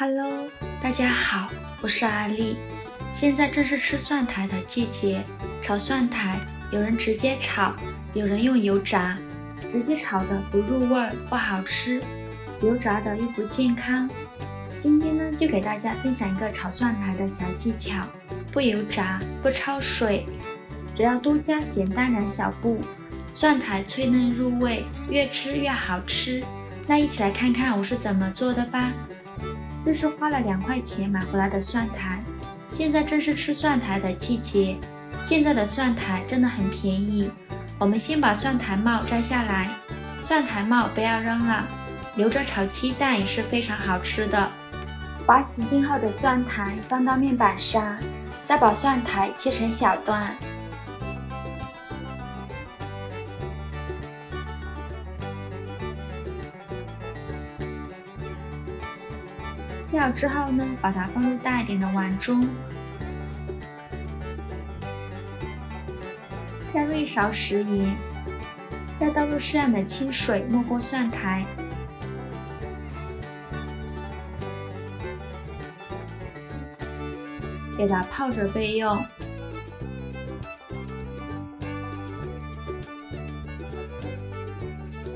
Hello， 大家好，我是阿丽。现在正是吃蒜苔的季节，炒蒜苔，有人直接炒，有人用油炸。直接炒的不入味儿，不好吃；油炸的又不健康。今天呢，就给大家分享一个炒蒜苔的小技巧，不油炸，不焯水，只要多加简单2小步，蒜苔脆嫩入味，越吃越好吃。那一起来看看我是怎么做的吧。这是花了2块钱买回来的蒜苔，现在正是吃蒜苔的季节，现在的蒜苔真的很便宜。我们先把蒜苔帽摘下来，蒜苔帽不要扔了，留着炒鸡蛋也是非常好吃的。把洗净后的蒜苔放到面板上，再把蒜苔切成小段。切好之后呢，把它放入大一点的碗中，加入1勺食盐，再倒入适量的清水没过蒜苔，给它泡着备用。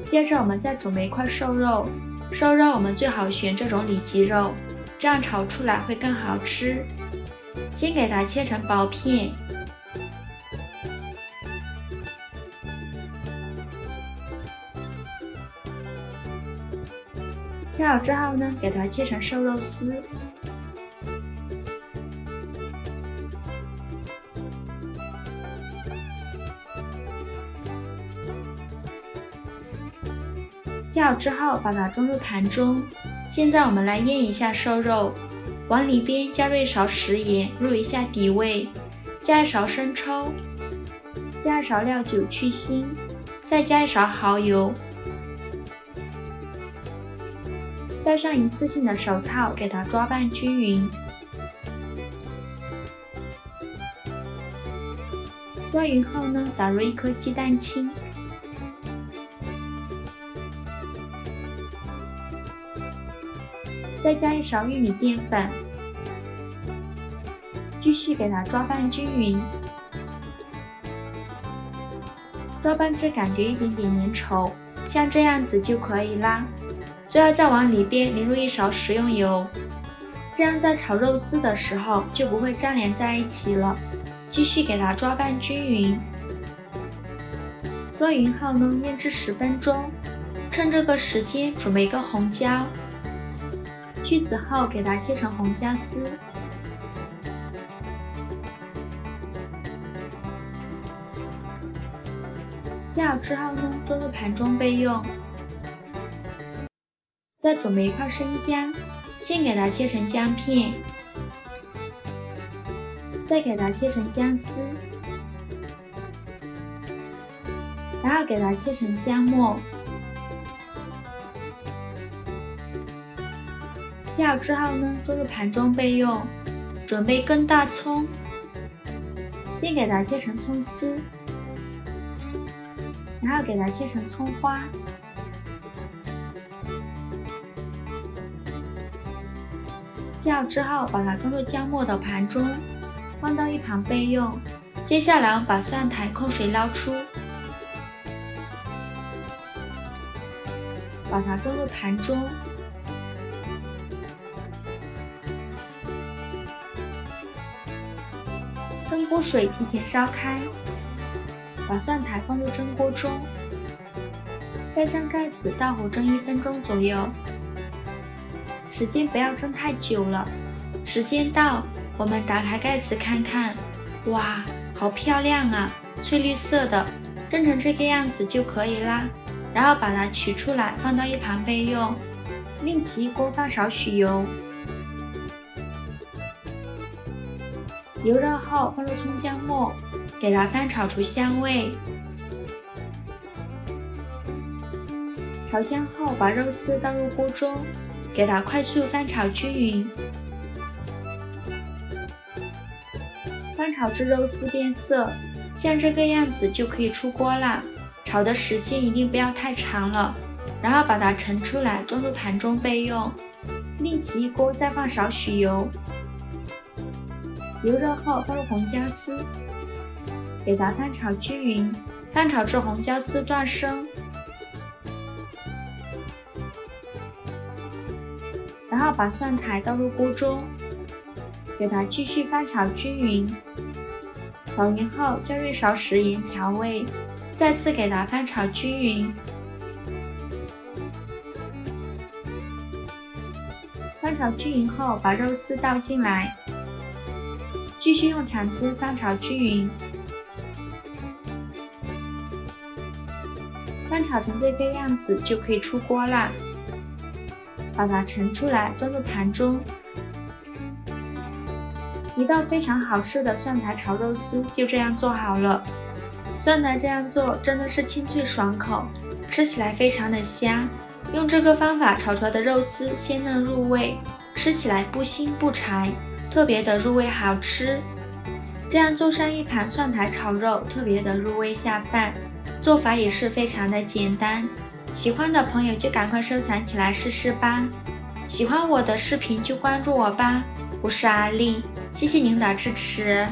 接着我们再准备一块瘦肉，瘦肉我们最好选这种里脊肉，这样炒出来会更好吃。先给它切成薄片，切好之后呢，给它切成瘦肉丝。切好之后，把它装入盘中。现在我们来腌一下瘦肉，往里边加入1勺食盐，入一下底味，加1勺生抽，加1勺料酒去腥，再加1勺蚝油，戴上一次性的手套，给它抓拌均匀。抓匀后呢，打入1颗鸡蛋清。再加1勺玉米淀粉，继续给它抓拌均匀，抓拌至感觉一点点粘稠，像这样子就可以啦。最后再往里边淋入1勺食用油，这样在炒肉丝的时候就不会粘连在一起了。继续给它抓拌均匀，抓匀后呢，腌制10分钟。趁这个时间准备一个红椒。去籽后，给它切成红椒丝，切好之后呢，装入盘中备用。再准备1块生姜，先给它切成姜片，再给它切成姜丝，然后给它切成姜末。切好之后呢，装入盘中备用。准备根大葱，先给它切成葱丝，然后给它切成葱花。切好之后，把它装入姜末的盘中，放到一旁备用。接下来，我们把蒜苔控水捞出，把它装入盘中。蒸锅水提前烧开，把蒜苔放入蒸锅中，盖上盖子，大火蒸1分钟左右，时间不要蒸太久了。时间到，我们打开盖子看看，哇，好漂亮啊，翠绿色的，蒸成这个样子就可以啦。然后把它取出来，放到一旁备用。另起一锅放少许油。油热后，放入葱姜末，给它翻炒出香味。炒香后，把肉丝倒入锅中，给它快速翻炒均匀。翻炒至肉丝变色，像这个样子就可以出锅啦。炒的时间一定不要太长了。然后把它盛出来，装入盘中备用。另起一锅，再放少许油，油热后倒入红椒丝，给它翻炒均匀，翻炒至红椒丝断生。然后把蒜苔倒入锅中，给它继续翻炒均匀。炒匀后加入少食盐调味，再次给它翻炒均匀。翻炒均匀后，把肉丝倒进来，继续用铲子翻炒均匀。翻炒成这个样子就可以出锅啦。把它盛出来，装入盘中。一道非常好吃的蒜苔炒肉丝就这样做好了。蒜苔这样做真的是清脆爽口，吃起来非常的香。用这个方法炒出来的肉丝鲜嫩入味，吃起来不腥不柴，特别的入味好吃。这样做上一盘蒜苔炒肉，特别的入味下饭，做法也是非常的简单。喜欢的朋友就赶快收藏起来试试吧。喜欢我的视频就关注我吧，我是阿丽，谢谢您的支持。